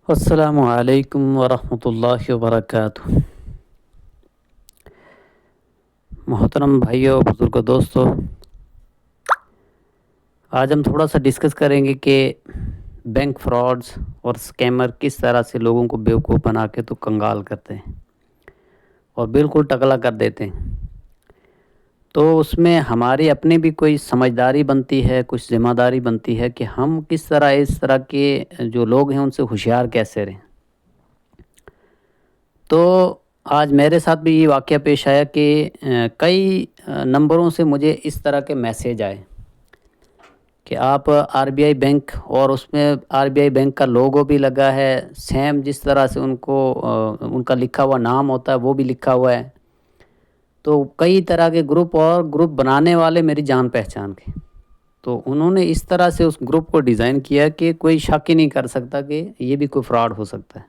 السلام علیکم ورحمۃ اللہ وبرکاتہ۔ محترم بھائیوں، بزرگوں، دوستوں، آج ہم تھوڑا سا ڈسکس کریں گے کہ بینک فراڈز اور سکیمر کس طرح سے لوگوں کو بیوقوف بنا کے تو کنگال کرتے ہیں اور بالکل ٹکلا کر دیتے ہیں۔ تو اس میں ہماری اپنی بھی کوئی سمجھداری بنتی ہے، کچھ ذمہ داری بنتی ہے کہ ہم کس طرح اس طرح کے جو لوگ ہیں ان سے ہوشیار کیسے رہیں۔ تو آج میرے ساتھ بھی یہ واقعہ پیش آیا کہ کئی نمبروں سے مجھے اس طرح کے میسیج آئے کہ آپ آر بی آئی بینک، اور اس میں آر بی آئی بینک کا لوگو بھی لگا ہے، سیم جس طرح سے ان کا لکھا ہوا نام ہوتا ہے وہ بھی لکھا ہوا ہے۔ تو کئی طرح کے گروپ، اور گروپ بنانے والے میری جان پہچان کے، تو انہوں نے اس طرح سے اس گروپ کو ڈیزائن کیا کہ کوئی شک ہی نہیں کر سکتا کہ یہ بھی کوئی فراڈ ہو سکتا ہے۔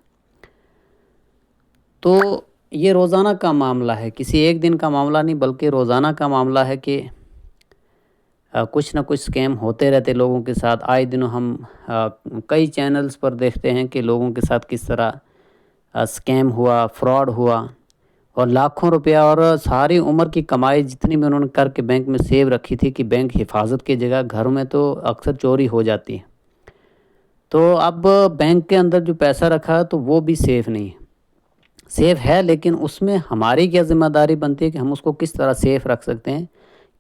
تو یہ روزانہ کا معاملہ ہے، کسی ایک دن کا معاملہ نہیں بلکہ روزانہ کا معاملہ ہے کہ کچھ نہ کچھ سکیم ہوتے رہتے لوگوں کے ساتھ۔ آئے دنوں ہم کئی چینلز پر دیکھتے ہیں کہ لوگوں کے ساتھ کس طرح سکیم ہوا، فراڈ ہوا، اور لاکھوں روپیہ اور ساری عمر کی کمائی جتنی بھی انہوں نے کر کے بینک میں سیو رکھی تھی کہ بینک حفاظت کی جگہ گھروں میں تو اکثر چوری ہو جاتی ہے۔ تو اب بینک کے اندر جو پیسہ رکھا ہے تو وہ بھی سیف نہیں ہے، سیف ہے لیکن اس میں ہماری کیا ذمہ داری بنتی ہے کہ ہم اس کو کس طرح سیف رکھ سکتے ہیں،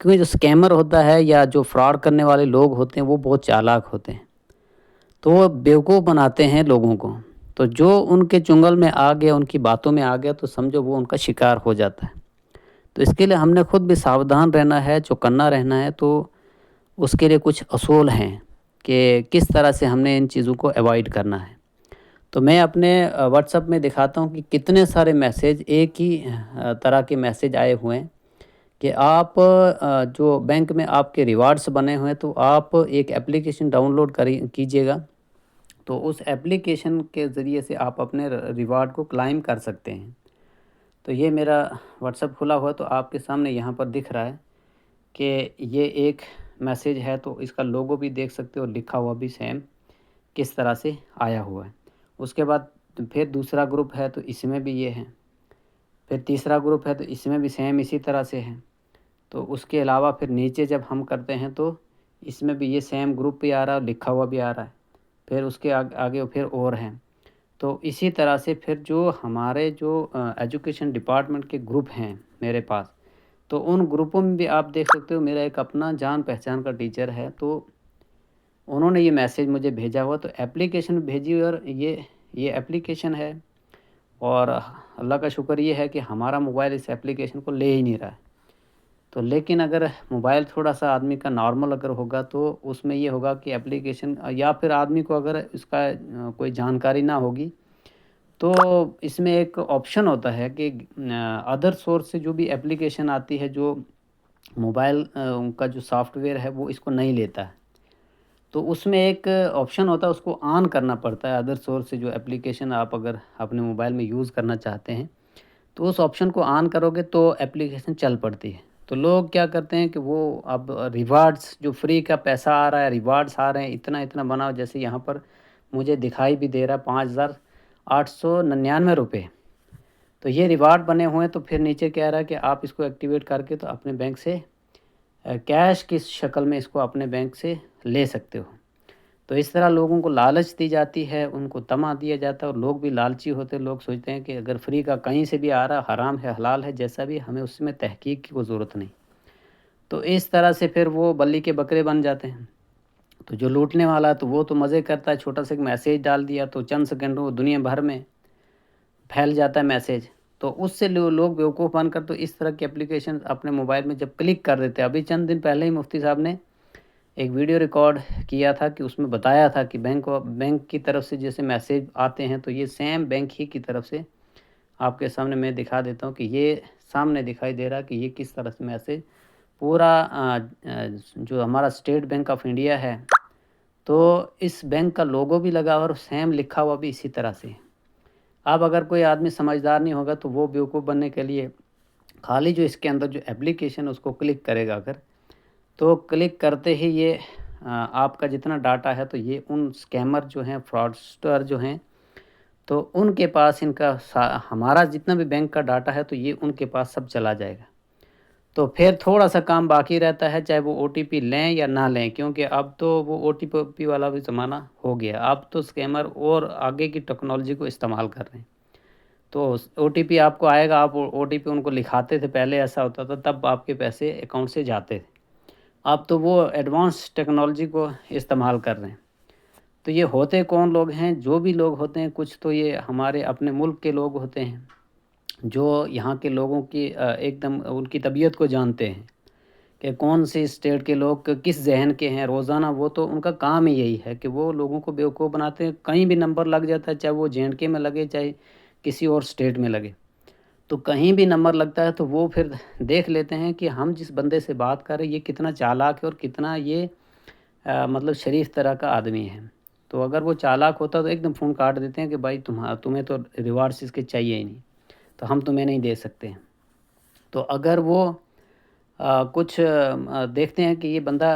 کیونکہ جو سکیمر ہوتا ہے یا جو فراڈ کرنے والے لوگ ہوتے ہیں وہ بہت چالاک ہوتے ہیں، تو وہ بیوقوف بناتے ہیں لوگوں کو۔ تو جو ان کے چنگل میں آ گیا، ان کی باتوں میں آ گیا، تو سمجھو وہ ان کا شکار ہو جاتا ہے۔ تو اس کے لیے ہم نے خود بھی ساودھان رہنا ہے، چوکنا رہنا ہے۔ تو اس کے لیے کچھ اصول ہیں کہ کس طرح سے ہم نے ان چیزوں کو ایوائڈ کرنا ہے۔ تو میں اپنے واٹس ایپ میں دکھاتا ہوں کہ کتنے سارے میسیج، ایک ہی طرح کے میسیج آئے ہوئے ہیں کہ آپ جو بینک میں آپ کے ریوارڈز بنے ہوئے ہیں تو آپ ایک اپلیکیشن ڈاؤن لوڈ کیجئے گا، تو اس اپلیکیشن کے ذریعے سے آپ اپنے ریوارڈ کو کلائم کر سکتے ہیں۔ تو یہ میرا واٹس ایپ کھلا ہوا ہے، تو آپ کے سامنے یہاں پر دکھ رہا ہے کہ یہ ایک میسیج ہے، تو اس کا لوگو بھی دیکھ سکتے ہو، لکھا ہوا بھی سیم کس طرح سے آیا ہوا ہے۔ اس کے بعد پھر دوسرا گروپ ہے تو اس میں بھی یہ ہے، پھر تیسرا گروپ ہے تو اس میں بھی سیم اسی طرح سے ہے۔ تو اس کے علاوہ پھر نیچے جب ہم کرتے ہیں تو اس میں بھی یہ سیم گروپ بھی آ رہا ہے، لکھا ہوا بھی آ رہا ہے، پھر اس کے آگے پھر اور ہیں۔ تو اسی طرح سے پھر جو ہمارے جو ایجوکیشن ڈپارٹمنٹ کے گروپ ہیں میرے پاس، تو ان گروپوں میں بھی آپ دیکھ سکتے ہو، میرا ایک اپنا جان پہچان کا ٹیچر ہے، تو انہوں نے یہ میسیج مجھے بھیجا ہوا، تو اپلیکیشن بھیجی ہوئی، اور یہ اپلیکیشن ہے، اور اللہ کا شکر یہ ہے کہ ہمارا موبائل اس اپلیکیشن کو لے ہی نہیں رہا ہے۔ تو لیکن اگر موبائل تھوڑا سا آدمی کا نارمل اگر ہوگا تو اس میں یہ ہوگا کہ اپلیکیشن، یا پھر آدمی کو اگر اس کا کوئی جانکاری نہ ہوگی، تو اس میں ایک آپشن ہوتا ہے کہ ادر سورس سے جو بھی اپلیکیشن آتی ہے، جو موبائل کا جو سافٹ ویئر ہے وہ اس کو نہیں لیتا ہے، تو اس میں ایک آپشن ہوتا ہے، اس کو آن کرنا پڑتا ہے۔ ادر سورس سے جو اپلیکیشن آپ اگر اپنے موبائل میں یوز کرنا چاہتے ہیں تو اس آپشن کو آن کرو گے تو اپلیکیشن چل پڑتی ہے۔ تو لوگ کیا کرتے ہیں کہ وہ اب ریوارڈز، جو فری کا پیسہ آ رہا ہے، ریوارڈز آ رہے ہیں، اتنا اتنا بناؤ، جیسے یہاں پر مجھے دکھائی بھی دے رہا ہے 5,899 روپے، تو یہ ریوارڈ بنے ہوئے ہیں۔ تو پھر نیچے کہہ رہا ہے کہ آپ اس کو ایکٹیویٹ کر کے تو اپنے بینک سے کیش کی شکل میں اس کو اپنے بینک سے لے سکتے ہو۔ تو اس طرح لوگوں کو لالچ دی جاتی ہے، ان کو طمع دیا جاتا ہے، اور لوگ بھی لالچی ہوتے ہیں۔ لوگ سوچتے ہیں کہ اگر فری کا کہیں سے بھی آ رہا، حرام ہے حلال ہے جیسا بھی، ہمیں اس میں تحقیق کی کوئی ضرورت نہیں۔ تو اس طرح سے پھر وہ بلی کے بکرے بن جاتے ہیں۔ تو جو لوٹنے والا ہے تو وہ تو مزے کرتا ہے، چھوٹا سا ایک میسیج ڈال دیا تو چند سیکنڈ وہ دنیا بھر میں پھیل جاتا ہے میسیج۔ تو اس سے لوگ بیوقوف بن کر تو اس طرح کی اپلیکیشن اپنے موبائل میں جب کلک کر دیتے ہیں، ابھی چند دن پہلے ہی مفتی صاحب نے ایک ویڈیو ریکارڈ کیا تھا کہ اس میں بتایا تھا کہ بینک کی طرف سے جیسے میسیج آتے ہیں تو یہ سیم بینک ہی کی طرف سے آپ کے سامنے میں دکھا دیتا ہوں کہ یہ سامنے دکھائی دے رہا کہ یہ کس طرح سے میسیج پورا جو ہمارا اسٹیٹ بینک آف انڈیا ہے، تو اس بینک کا لوگو بھی لگا اور سیم لکھا ہوا بھی اسی طرح سے۔ اب اگر کوئی آدمی سمجھدار نہیں ہوگا تو وہ بیوقوف بننے کے لیے خالی جو اس کے اندر جو اپلیکیشن اس کو کلک کرے گا، اگر تو کلک کرتے ہی یہ آپ کا جتنا ڈاٹا ہے تو یہ ان سکیمر جو ہیں، فراڈسٹر جو ہیں، تو ان کے پاس ان کا ہمارا جتنا بھی بینک کا ڈاٹا ہے تو یہ ان کے پاس سب چلا جائے گا۔ تو پھر تھوڑا سا کام باقی رہتا ہے، چاہے وہ او ٹی پی لیں یا نہ لیں، کیونکہ اب تو وہ او ٹی پی والا بھی زمانہ ہو گیا، اب تو اسکیمر اور آگے کی ٹیکنالوجی کو استعمال کر رہے ہیں۔ تو او ٹی پی آپ کو آئے گا، آپ او ٹی پی ان کو لکھاتے تھے، پہلے ایسا ہوتا تھا، تب آپ کے پیسے اکاؤنٹ سے جاتے تھے۔ اب تو وہ ایڈوانس ٹیکنالوجی کو استعمال کر رہے ہیں۔ تو یہ ہوتے کون لوگ ہیں؟ جو بھی لوگ ہوتے ہیں، کچھ تو یہ ہمارے اپنے ملک کے لوگ ہوتے ہیں جو یہاں کے لوگوں کی ایک دم ان کی طبیعت کو جانتے ہیں کہ کون سی اسٹیٹ کے لوگ کس ذہن کے ہیں۔ روزانہ وہ تو ان کا کام ہی یہی ہے کہ وہ لوگوں کو بیوقوف بناتے ہیں۔ کہیں بھی نمبر لگ جاتا ہے، چاہے وہ JNK میں لگے، چاہے کسی اور اسٹیٹ میں لگے، تو کہیں بھی نمبر لگتا ہے تو وہ پھر دیکھ لیتے ہیں کہ ہم جس بندے سے بات کر رہے ہیں یہ کتنا چالاک ہے اور کتنا یہ مطلب شریف طرح کا آدمی ہے۔ تو اگر وہ چالاک ہوتا تو ایک دم فون کاٹ دیتے ہیں کہ بھائی تمہیں تو ریوارڈس اس کے چاہیے ہی نہیں، تو ہم تمہیں نہیں دے سکتے ہیں۔ تو اگر وہ کچھ دیکھتے ہیں کہ یہ بندہ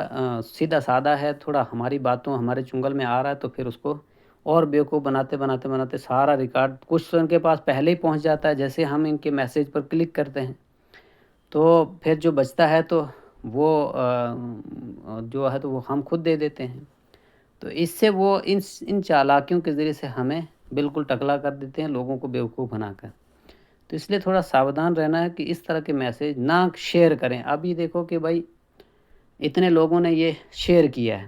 سیدھا سادہ ہے، تھوڑا ہماری باتوں ہمارے چنگل میں آ رہا ہے، تو پھر اس کو اور بیوقوف بناتے سارا ریکارڈ کچھ تو ان کے پاس پہلے ہی پہنچ جاتا ہے۔ جیسے ہم ان کے میسیج پر کلک کرتے ہیں تو پھر جو بچتا ہے تو وہ جو ہے تو وہ ہم خود دے دیتے ہیں۔ تو اس سے وہ ان چالاکیوں کے ذریعے سے ہمیں بالکل ٹکلا کر دیتے ہیں، لوگوں کو بیوقوف بنا کر۔ تو اس لیے تھوڑا ساودھان رہنا ہے کہ اس طرح کے میسیج نہ شیئر کریں۔ اب یہ دیکھو کہ بھائی اتنے لوگوں نے یہ شیئر کیا ہے،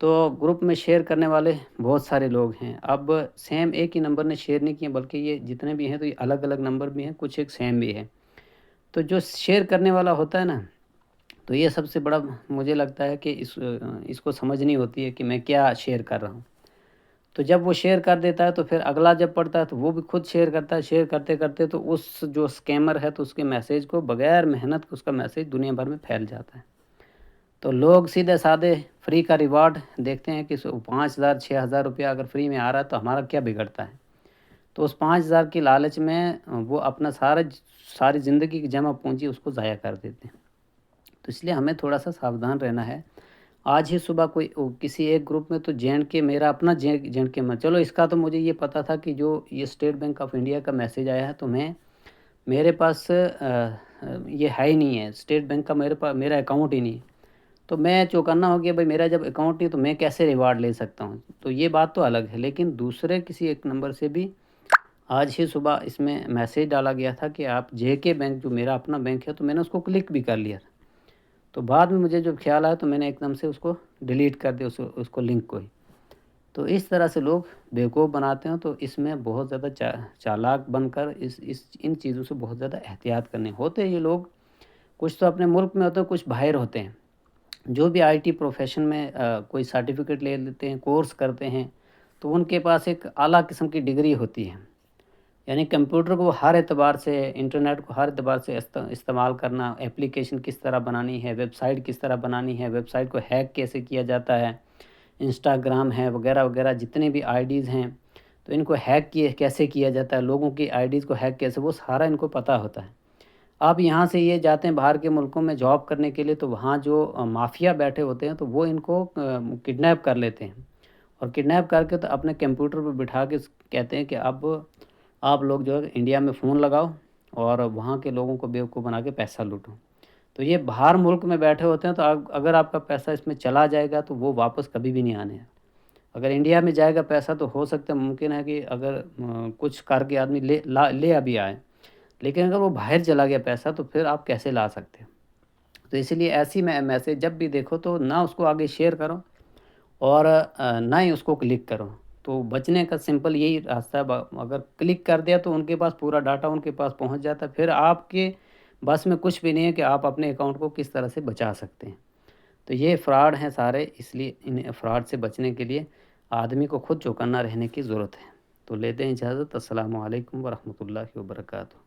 تو گروپ میں شیئر کرنے والے بہت سارے لوگ ہیں۔ اب سیم ایک ہی نمبر نے شیئر نہیں کیا، بلکہ یہ جتنے بھی ہیں تو یہ الگ الگ نمبر بھی ہیں، کچھ ایک سیم بھی ہے۔ تو جو شیئر کرنے والا ہوتا ہے نا، تو یہ سب سے بڑا مجھے لگتا ہے کہ اس کو سمجھنی ہوتی ہے کہ میں کیا شیئر کر رہا ہوں۔ تو جب وہ شیئر کر دیتا ہے تو پھر اگلا جب پڑھتا ہے تو وہ بھی خود شیئر کرتا ہے، شیئر کرتے کرتے تو اس جو اسکیمر ہے تو اس کے میسیج کو بغیر محنت اس کا میسیج دنیا بھر میں پھیل جاتا ہے۔ تو لوگ سیدھے سادے فری کا ریوارڈ دیکھتے ہیں کہ 5,000 6,000 روپیہ اگر فری میں آ رہا ہے تو ہمارا کیا بگڑتا ہے۔ تو اس 5,000 کی لالچ میں وہ اپنا ساری زندگی کی جمع پونجی اس کو ضائع کر دیتے ہیں۔ تو اس لیے ہمیں تھوڑا سا ساودھان رہنا ہے۔ آج ہی صبح کسی ایک گروپ میں تو JNK، میرا اپنا JNK میں، چلو اس کا تو مجھے یہ پتہ تھا کہ جو یہ اسٹیٹ بینک آف انڈیا کا میسیج آیا ہے تو میرے پاس یہ ہے ہی نہیں ہے، اسٹیٹ بینک کا میرا اکاؤنٹ ہی نہیں ہے۔ تو میں چوکنا ہو گیا، بھائی میرا جب اکاؤنٹ نہیں تو میں کیسے ریوارڈ لے سکتا ہوں؟ تو یہ بات تو الگ ہے، لیکن دوسرے کسی ایک نمبر سے بھی آج ہی صبح اس میں میسیج ڈالا گیا تھا کہ آپ JK بینک جو میرا اپنا بینک ہے، تو میں نے اس کو کلک بھی کر لیا۔ تو بعد میں مجھے جب خیال آیا تو میں نے ایک دم سے اس کو ڈیلیٹ کر دیا، اس کو لنک کو ہی۔ تو اس طرح سے لوگ بیوقوف بناتے ہیں۔ تو اس میں بہت زیادہ چالاک بن کر ان چیزوں سے بہت زیادہ احتیاط کرنے ہوتے۔ یہ لوگ کچھ تو اپنے ملک میں ہوتے ہیں، کچھ باہر ہوتے ہیں، جو بھی IT پروفیشن میں کوئی سرٹیفکیٹ لے لیتے ہیں، کورس کرتے ہیں، تو ان کے پاس ایک اعلیٰ قسم کی ڈگری ہوتی ہے، یعنی کمپیوٹر کو ہر اعتبار سے، انٹرنیٹ کو ہر اعتبار سے استعمال کرنا، اپلیکیشن کس طرح بنانی ہے، ویب سائٹ کس طرح بنانی ہے، ویب سائٹ کو ہیک کیسے کیا جاتا ہے، انسٹاگرام ہے وغیرہ وغیرہ جتنے بھی IDs ہیں تو ان کو ہیک کیسے کیا جاتا ہے، لوگوں کی IDs کو ہیک کیسے، وہ سارا ان کو پتہ ہوتا ہے۔ اب یہاں سے یہ جاتے ہیں باہر کے ملکوں میں جاب کرنے کے لیے، تو وہاں جو مافیا بیٹھے ہوتے ہیں تو وہ ان کو کڈنیپ کر لیتے ہیں، اور کڈنیپ کر کے تو اپنے کمپیوٹر پہ بٹھا کے کہتے ہیں کہ اب آپ لوگ جو ہے انڈیا میں فون لگاؤ اور وہاں کے لوگوں کو بیوقوف بنا کے پیسہ لوٹو۔ تو یہ باہر ملک میں بیٹھے ہوتے ہیں، تو اگر آپ کا پیسہ اس میں چلا جائے گا تو وہ واپس کبھی بھی نہیں آنے ہیں۔ اگر انڈیا میں جائے گا پیسہ تو ہو سکتا ہے، ممکن ہے کہ اگر کچھ کر کے آدمی لے ابھی آئے، لیکن اگر وہ باہر چلا گیا پیسہ تو پھر آپ کیسے لا سکتے ہیں؟ تو اس لیے ایسی میسیج جب بھی دیکھو تو نہ اس کو آگے شیئر کرو اور نہ ہی اس کو کلک کرو۔ تو بچنے کا سمپل یہی راستہ ہے، اگر کلک کر دیا تو ان کے پاس پورا ڈاٹا ان کے پاس پہنچ جاتا ہے، پھر آپ کے بس میں کچھ بھی نہیں ہے کہ آپ اپنے اکاؤنٹ کو کس طرح سے بچا سکتے ہیں۔ تو یہ فراڈ ہیں سارے، اس لیے ان فراڈ سے بچنے کے لیے آدمی کو خود چوکنا رہنے کی ضرورت ہے۔ تو لیتے ہیں اجازت۔ السلام علیکم ورحمۃ اللہ وبرکاتہ۔